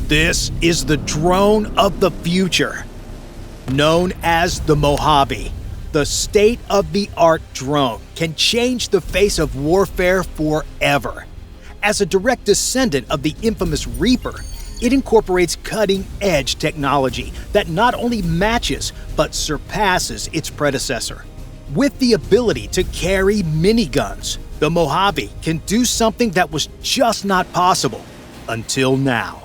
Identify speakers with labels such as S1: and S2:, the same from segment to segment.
S1: This is the drone of the future, known as the Mojave. The state-of-the-art drone can change the face of warfare forever. As a direct descendant of the infamous Reaper, it incorporates cutting-edge technology that not only matches but surpasses its predecessor. With the ability to carry miniguns, the Mojave can do something that was just not possible until now.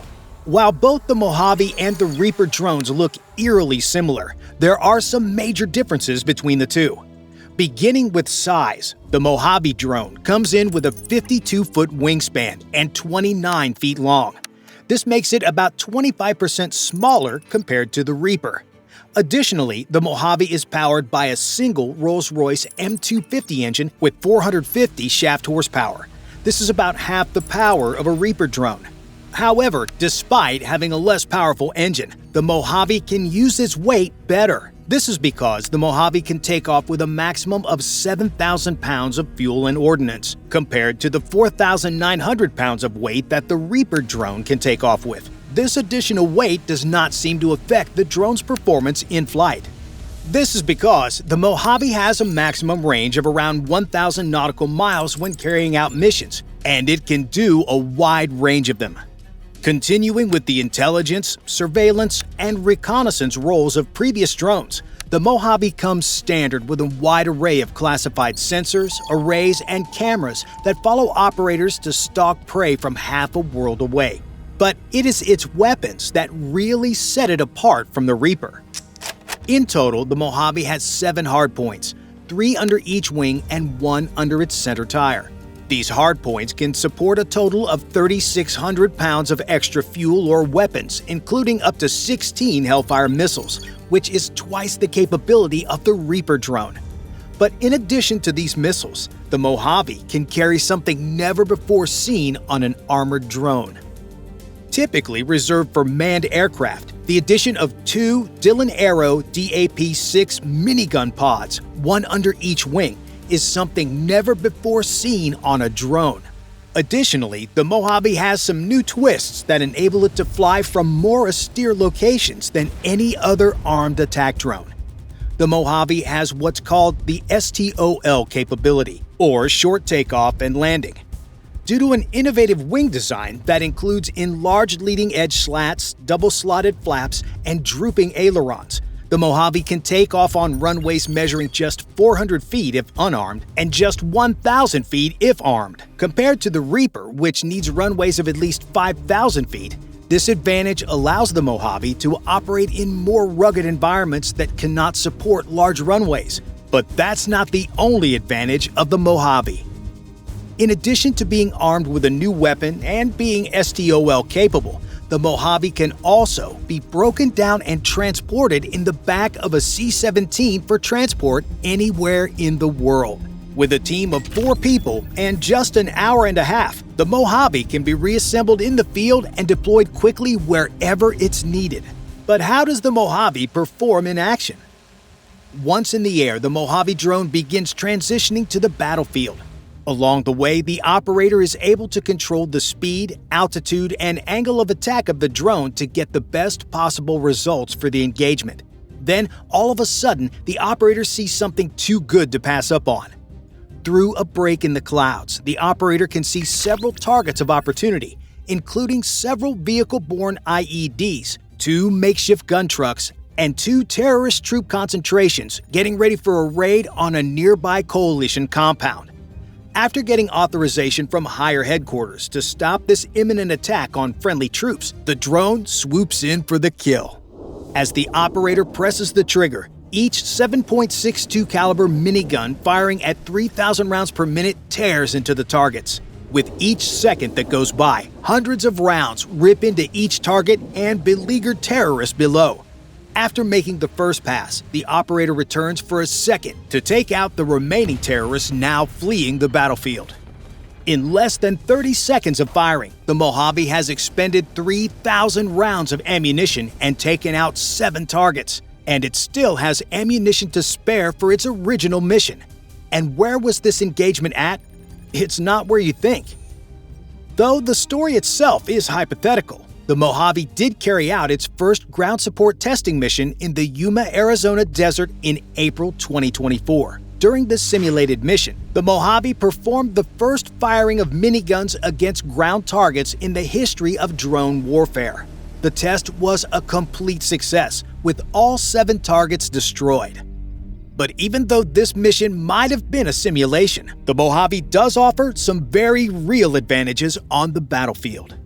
S1: While both the Mojave and the Reaper drones look eerily similar, there are some major differences between the two. Beginning with size, the Mojave drone comes in with a 52-foot wingspan and 29 feet long. This makes it about 25% smaller compared to the Reaper. Additionally, the Mojave is powered by a single Rolls-Royce M250 engine with 450 shaft horsepower. This is about half the power of a Reaper drone. However, despite having a less powerful engine, the Mojave can use its weight better. This is because the Mojave can take off with a maximum of 7,000 pounds of fuel and ordnance, compared to the 4,900 pounds of weight that the Reaper drone can take off with. This additional weight does not seem to affect the drone's performance in flight. This is because the Mojave has a maximum range of around 1,000 nautical miles when carrying out missions, and it can do a wide range of them. Continuing with the intelligence, surveillance, and reconnaissance roles of previous drones, the Mojave comes standard with a wide array of classified sensors, arrays, and cameras that follow operators to stalk prey from half a world away. But it is its weapons that really set it apart from the Reaper. In total, the Mojave has 7 hardpoints, 3 under each wing and 1 under its center tire. These hardpoints can support a total of 3,600 pounds of extra fuel or weapons, including up to 16 Hellfire missiles, which is twice the capability of the Reaper drone. But in addition to these missiles, the Mojave can carry something never before seen on an armored drone. Typically reserved for manned aircraft, the addition of 2 Dillon Aero DAP-6 minigun pods, 1 under each wing, is something never before seen on a drone. Additionally, the Mojave has some new twists that enable it to fly from more austere locations than any other armed attack drone. The Mojave has what's called the STOL capability, or short takeoff and landing. Due to an innovative wing design that includes enlarged leading-edge slats, double-slotted flaps, and drooping ailerons, the Mojave can take off on runways measuring just 400 feet if unarmed and just 1,000 feet if armed. Compared to the Reaper, which needs runways of at least 5,000 feet, this advantage allows the Mojave to operate in more rugged environments that cannot support large runways. But that's not the only advantage of the Mojave. In addition to being armed with a new weapon and being STOL capable, the Mojave can also be broken down and transported in the back of a C-17 for transport anywhere in the world. With a team of 4 people and just an hour and a half, the Mojave can be reassembled in the field and deployed quickly wherever it's needed. But how does the Mojave perform in action? Once in the air, the Mojave drone begins transitioning to the battlefield. Along the way, the operator is able to control the speed, altitude, and angle of attack of the drone to get the best possible results for the engagement. Then, all of a sudden, the operator sees something too good to pass up on. Through a break in the clouds, the operator can see several targets of opportunity, including several vehicle-borne IEDs, 2 makeshift gun trucks, and 2 terrorist troop concentrations getting ready for a raid on a nearby coalition compound. After getting authorization from higher headquarters to stop this imminent attack on friendly troops, the drone swoops in for the kill. As the operator presses the trigger, each 7.62 caliber minigun firing at 3,000 rounds per minute tears into the targets. With each second that goes by, hundreds of rounds rip into each target and beleaguered terrorists below. After making the first pass, the operator returns for a second to take out the remaining terrorists now fleeing the battlefield. In less than 30 seconds of firing, the Mojave has expended 3,000 rounds of ammunition and taken out 7 targets, and it still has ammunition to spare for its original mission. And where was this engagement at? It's not where you think. Though the story itself is hypothetical, The Mojave did carry out its first ground support testing mission in the Yuma, Arizona desert in April 2024. During this simulated mission, the Mojave performed the first firing of miniguns against ground targets in the history of drone warfare. The test was a complete success, with all 7 targets destroyed. But even though this mission might have been a simulation, the Mojave does offer some very real advantages on the battlefield.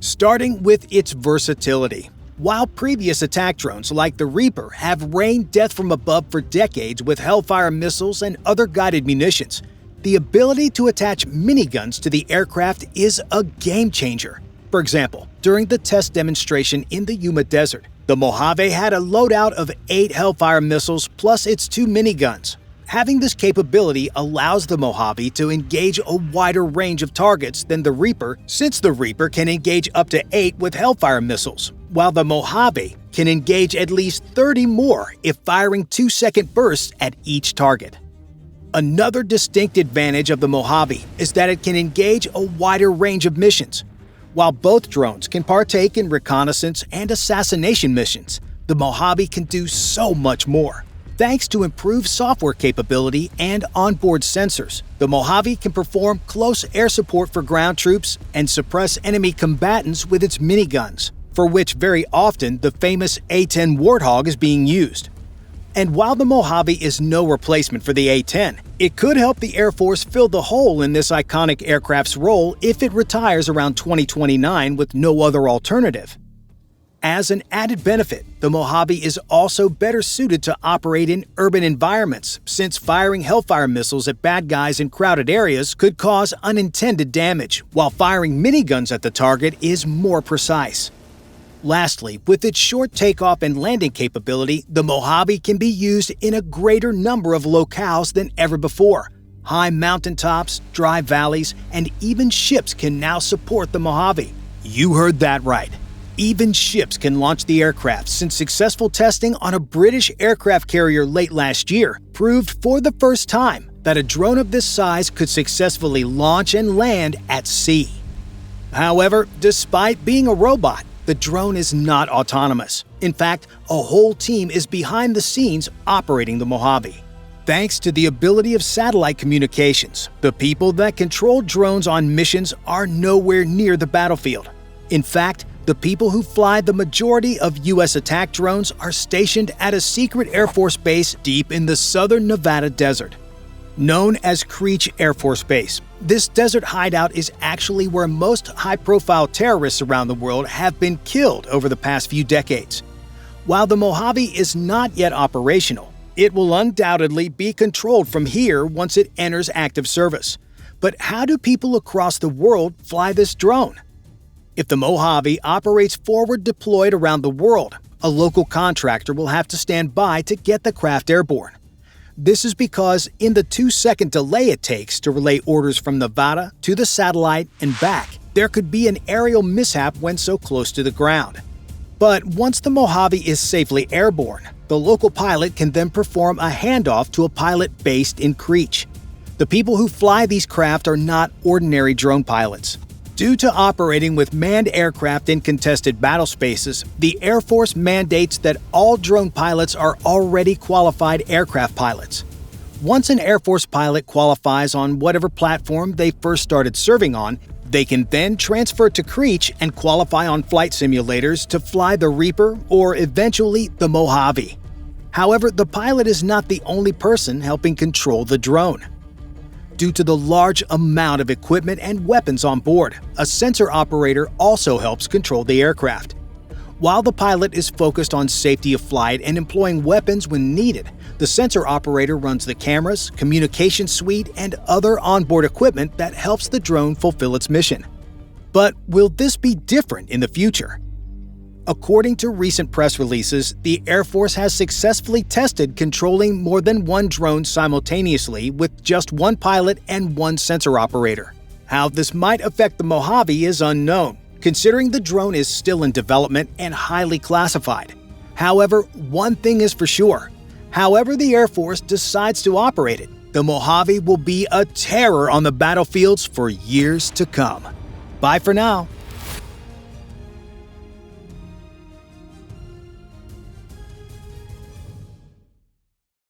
S1: Starting with its versatility. While previous attack drones like the Reaper have rained death from above for decades with Hellfire missiles and other guided munitions, the ability to attach miniguns to the aircraft is a game changer. For example, during the test demonstration in the Yuma Desert, the Mojave had a loadout of 8 Hellfire missiles plus its 2 miniguns. Having this capability allows the Mojave to engage a wider range of targets than the Reaper, since the Reaper can engage up to 8 with Hellfire missiles, while the Mojave can engage at least 30 more if firing 2-second bursts at each target. Another distinct advantage of the Mojave is that it can engage a wider range of missions. While both drones can partake in reconnaissance and assassination missions, the Mojave can do so much more. Thanks to improved software capability and onboard sensors, the Mojave can perform close air support for ground troops and suppress enemy combatants with its miniguns, for which very often the famous A-10 Warthog is being used. And while the Mojave is no replacement for the A-10, it could help the Air Force fill the hole in this iconic aircraft's role if it retires around 2029 with no other alternative. As an added benefit, the Mojave is also better suited to operate in urban environments, since firing Hellfire missiles at bad guys in crowded areas could cause unintended damage, while firing miniguns at the target is more precise. Lastly, with its short takeoff and landing capability, the Mojave can be used in a greater number of locales than ever before. High mountaintops, dry valleys, and even ships can now support the Mojave. You heard that right. Even ships can launch the aircraft, since successful testing on a British aircraft carrier late last year proved for the first time that a drone of this size could successfully launch and land at sea. However, despite being a robot, the drone is not autonomous. In fact, a whole team is behind the scenes operating the Mojave. Thanks to the ability of satellite communications, the people that control drones on missions are nowhere near the battlefield. In fact, the people who fly the majority of U.S. attack drones are stationed at a secret Air Force base deep in the southern Nevada desert. Known as Creech Air Force Base, this desert hideout is actually where most high-profile terrorists around the world have been killed over the past few decades. While the Mojave is not yet operational, it will undoubtedly be controlled from here once it enters active service. But how do people across the world fly this drone? If the Mojave operates forward deployed around the world, a local contractor will have to stand by to get the craft airborne. This is because in the 2-second delay it takes to relay orders from Nevada to the satellite and back, there could be an aerial mishap when so close to the ground. But once the Mojave is safely airborne, the local pilot can then perform a handoff to a pilot based in Creech. The people who fly these craft are not ordinary drone pilots. Due to operating with manned aircraft in contested battle spaces, the Air Force mandates that all drone pilots are already qualified aircraft pilots. Once an Air Force pilot qualifies on whatever platform they first started serving on, they can then transfer to Creech and qualify on flight simulators to fly the Reaper or eventually the Mojave. However, the pilot is not the only person helping control the drone. Due to the large amount of equipment and weapons on board, a sensor operator also helps control the aircraft. While the pilot is focused on safety of flight and employing weapons when needed, the sensor operator runs the cameras, communication suite, and other onboard equipment that helps the drone fulfill its mission. But will this be different in the future? According to recent press releases, the Air Force has successfully tested controlling more than one drone simultaneously with just one pilot and one sensor operator. How this might affect the Mojave is unknown, considering the drone is still in development and highly classified. However, one thing is for sure. However the Air Force decides to operate it, the Mojave will be a terror on the battlefields for years to come. Bye for now.